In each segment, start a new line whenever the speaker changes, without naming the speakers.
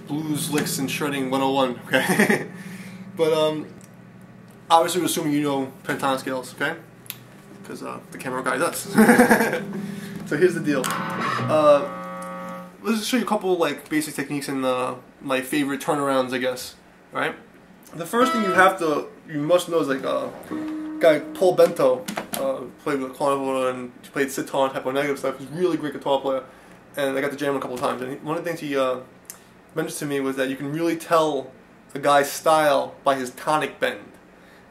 blues licks and shredding 101, okay? But obviously we're assuming you know pentatonic scales, okay? Because the camera guy does. So here's the deal. Let's just show you a couple like basic techniques and my favorite turnarounds, I guess. All right. The first thing you must know is like guy Paul Bento played with Carnival and he played sitar and type of negative stuff. He's a really great guitar player, and I got to jam him a couple of times. And one of the things he mentioned to me was that you can really tell a guy's style by his tonic bend.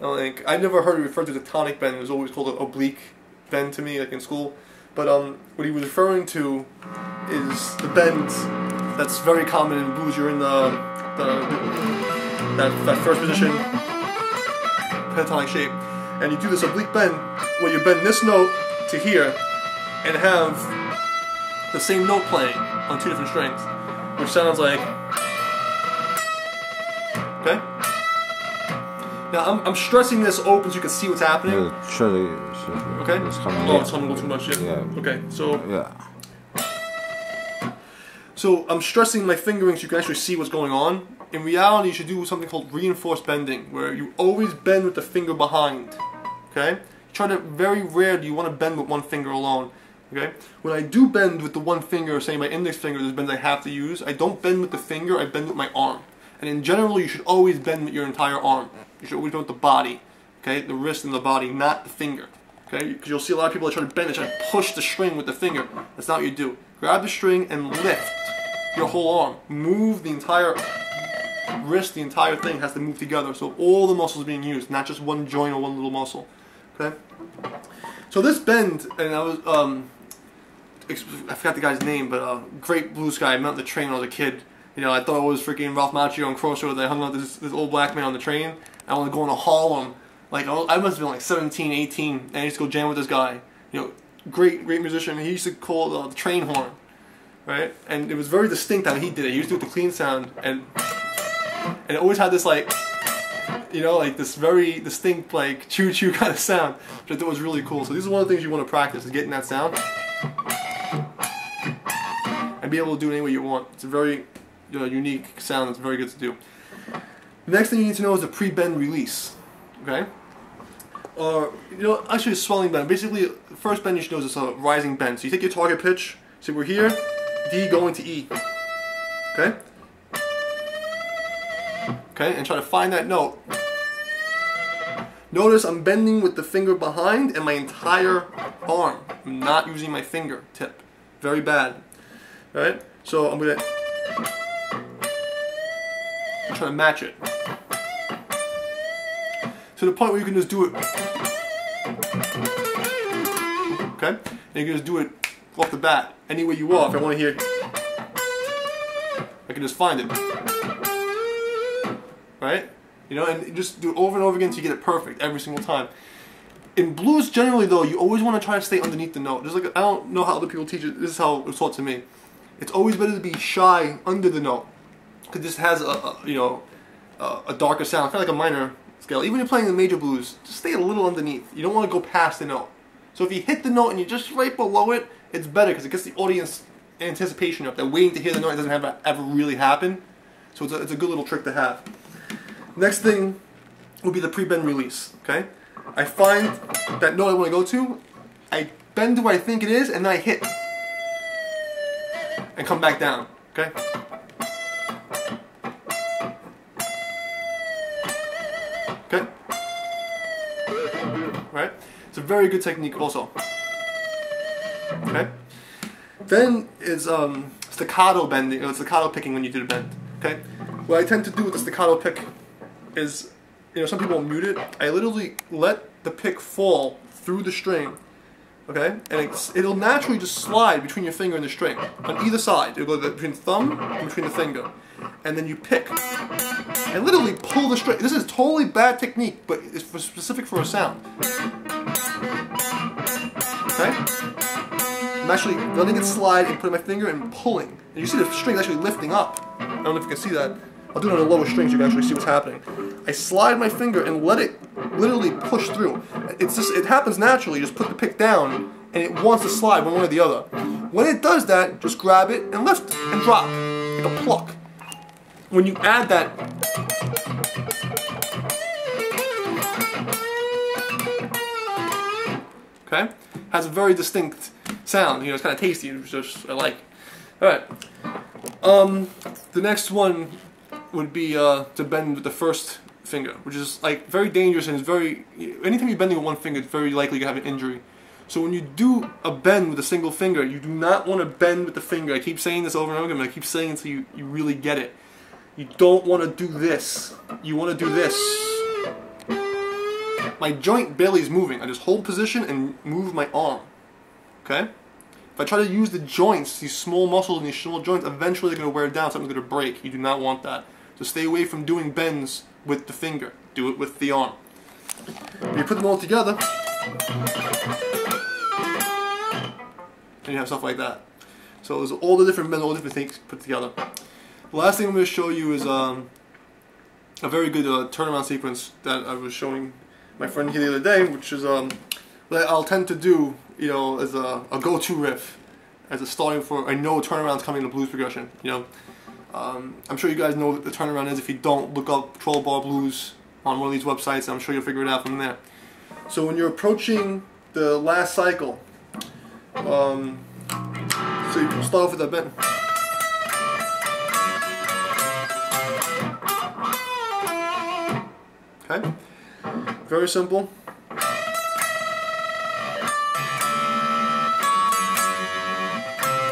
And, like, I never heard it referred to as a tonic bend. It was always called an oblique bend to me, like in school. But what he was referring to is the bend that's very common in blues. You're in that first position, pentatonic shape, and you do this oblique bend where you bend this note to here and have the same note playing on two different strings, which sounds like, okay? Now I'm stressing this open so you can see what's happening.
Yeah,
okay?
It's coming
oh, it's coming a little too much, yeah. Okay, so...
Yeah.
So I'm stressing my fingering so you can actually see what's going on. In reality, you should do something called reinforced bending, where you always bend with the finger behind, okay? Very rare do you want to bend with one finger alone, okay? When I do bend with the one finger, say my index finger, there's bends I have to use, I don't bend with the finger, I bend with my arm. And in general, you should always bend with your entire arm. You should always bend with the body, okay? The wrist and the body, not the finger, okay? Because you'll see a lot of people that try to bend, they try to push the string with the finger. That's not what you do. Grab the string and lift your whole arm. Move the entire wrist, the entire thing has to move together. So all the muscles being used, not just one joint or one little muscle, okay? So this bend, and I was, I forgot the guy's name, but great blues guy I met on the train when I was a kid. You know, I thought it was freaking Ralph Macchio and Crossroads. I hung out with this old black man on the train. I wanted to go into Harlem. Like, I must have been like 17, 18, and I used to go jam with this guy. You know, great musician. He used to call the train horn, right? And it was very distinct how he did it. He used to do it with the clean sound, and it always had this like, you know, like this very distinct like choo-choo kind of sound, which I thought was really cool. So these are one of the things you want to practice, is getting that sound and be able to do it any way you want. It's a very unique sound that's very good to do. The next thing you need to know is the pre-bend release, okay? Or, you know, actually a swelling bend. Basically, the first bend you should know is a rising bend. So you take your target pitch, so we're here, D going to E, okay? Okay, and try to find that note. Notice I'm bending with the finger behind and my entire arm. I'm not using my fingertip. Very bad, right? So I'm gonna try to match it to the point where you can just do it, okay? And you can just do it off the bat, any way you want. If I want to hear, I can just find it, right? You know, and just do it over and over again until you get it perfect every single time. In blues, generally though, you always want to try to stay underneath the note. Just like, I don't know how other people teach it. This is how it was taught to me. It's always better to be shy under the note, because this has a darker sound, kind of like a minor scale. Even if you're playing the major blues, just stay a little underneath. You don't want to go past the note. So if you hit the note and you're just right below it, it's better because it gets the audience anticipation up. They're waiting to hear the note. It doesn't ever really happen. So it's a good little trick to have. Next thing will be the pre-bend release. Okay, I find that note I want to go to, I bend to where I think it is, and then I hit and come back down. Okay. Okay. Right? It's a very good technique also. Okay? Then is staccato bending, or staccato picking when you do the bend. Okay? What I tend to do with the staccato pick is, you know, some people mute it. I literally let the pick fall through the string. Okay? And it'll naturally just slide between your finger and the string. On either side. It'll go between the thumb and between the finger. And then you pick. And literally pull the string. This is totally bad technique, but it's specific for a sound. Okay? I'm actually letting it slide and putting my finger and pulling. And you see the string actually lifting up. I don't know if you can see that. I'll do it on the lower strings so you can actually see what's happening. I slide my finger and let it literally push through. It happens naturally. You just put the pick down and it wants to slide one way or the other. When it does that, just grab it and lift and drop. Like a pluck. when you add that, okay, has a very distinct sound. You know, it's kind of tasty, which I like. All right. The next one would be to bend with the first finger, which is like very dangerous and is very. Anytime you're bending with one finger, it's very likely to have an injury. So when you do a bend with a single finger, you do not want to bend with the finger. I keep saying this over and over again, but I keep saying it until you really get it. You don't want to do this. You want to do this. My joint barely is moving. I just hold position and move my arm. Okay? If I try to use the joints, these small muscles and these small joints, eventually they're going to wear down, something's going to break. You do not want that. So stay away from doing bends with the finger. Do it with the arm. You put them all together, and you have stuff like that. So there's all the different bends, all the different things put together. The last thing I'm going to show you is a very good turnaround sequence that I was showing my friend here the other day, which is that I'll tend to do, you know, as a go-to riff, as a starting for. I know turnarounds coming in the blues progression. You know, I'm sure you guys know what the turnaround is. If you don't, look up 12-bar blues on one of these websites, and I'm sure you'll figure it out from there. So when you're approaching the last cycle, so you can start off with that bend. Okay, very simple.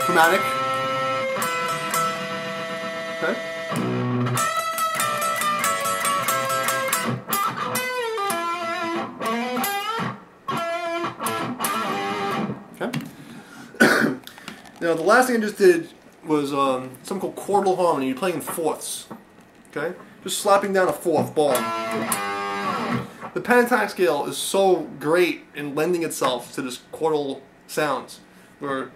Chromatic. Okay. Okay. Now the last thing I just did was something called chordal harmony. You're playing in fourths. Okay, just slapping down a fourth bar. The pentatonic scale is so great in lending itself to this chordal sounds, where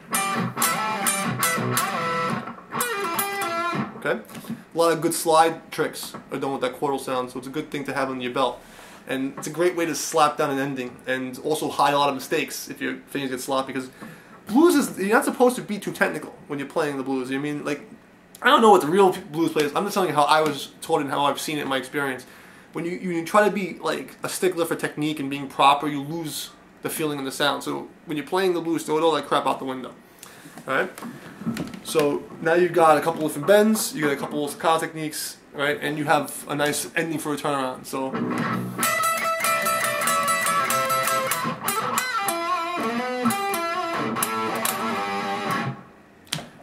okay, a lot of good slide tricks are done with that chordal sound, so it's a good thing to have on your belt. And it's a great way to slap down an ending and also hide a lot of mistakes if your fingers get sloppy, because blues is, you're not supposed to be too technical when you're playing the blues. I mean, like, I don't know what the real blues players, I'm just telling you how I was taught and how I've seen it in my experience. When you try to be like a stickler for technique and being proper, you lose the feeling of the sound. So when you're playing the blues, throw all that crap out the window. Alright? So now you've got a couple different bends, you got a couple of staccato techniques, right? And you have a nice ending for a turnaround. So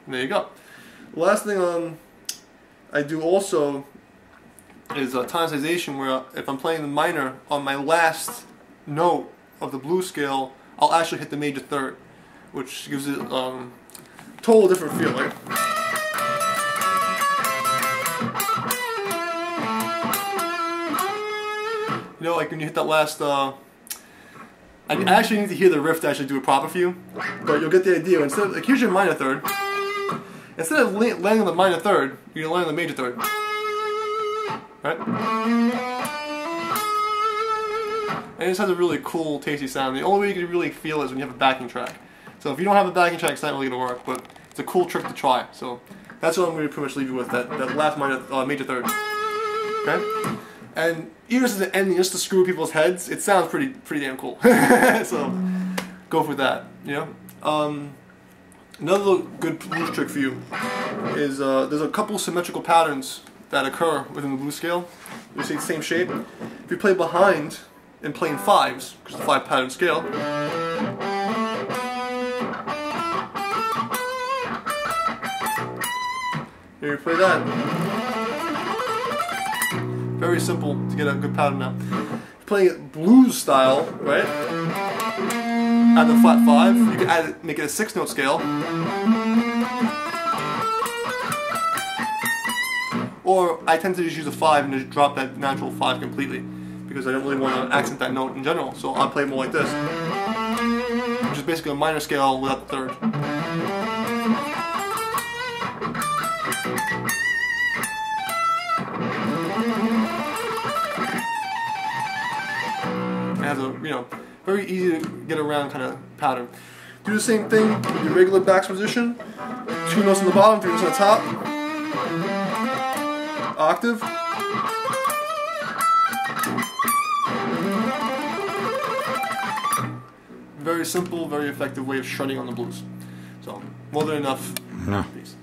there you go. The last thing I do also is tonalization, where if I'm playing the minor, on my last note of the blues scale, I'll actually hit the major third, which gives it a total different feel. Right? You know, like when you hit that last, I actually need to hear the riff to actually do it proper for you, but you'll get the idea. Instead of, like, here's your minor third. Instead of landing on the minor third, you're going to land on the major third. Right? And it just has a really cool, tasty sound. The only way you can really feel it is when you have a backing track. So if you don't have a backing track, it's not really going to work, but it's a cool trick to try. So that's what I'm going to pretty much leave you with, that last minor, major third. Okay? And even as an ending, just to screw people's heads, it sounds pretty damn cool. So go for that, you know? Another good blues trick for you is there's a couple symmetrical patterns that occur within the blues scale. You see the same shape. If you play behind and play in fives, because it's a 5-pattern scale, here you play that. Very simple to get a good pattern now. Playing it blues style, right? Add the flat 5. You can add it, make it a 6-note scale. Or I tend to just use a 5 and just drop that natural 5 completely, because I don't really want to accent that note in general. So I'll play more like this, which is basically a minor scale without the third. It has a, you know, very easy to get around kind of pattern. Do the same thing with your regular backs position. 2 notes on the bottom, 3 notes on the top. octave. Very simple, very effective way of shredding on the blues. So, more than enough.
No.
Peace.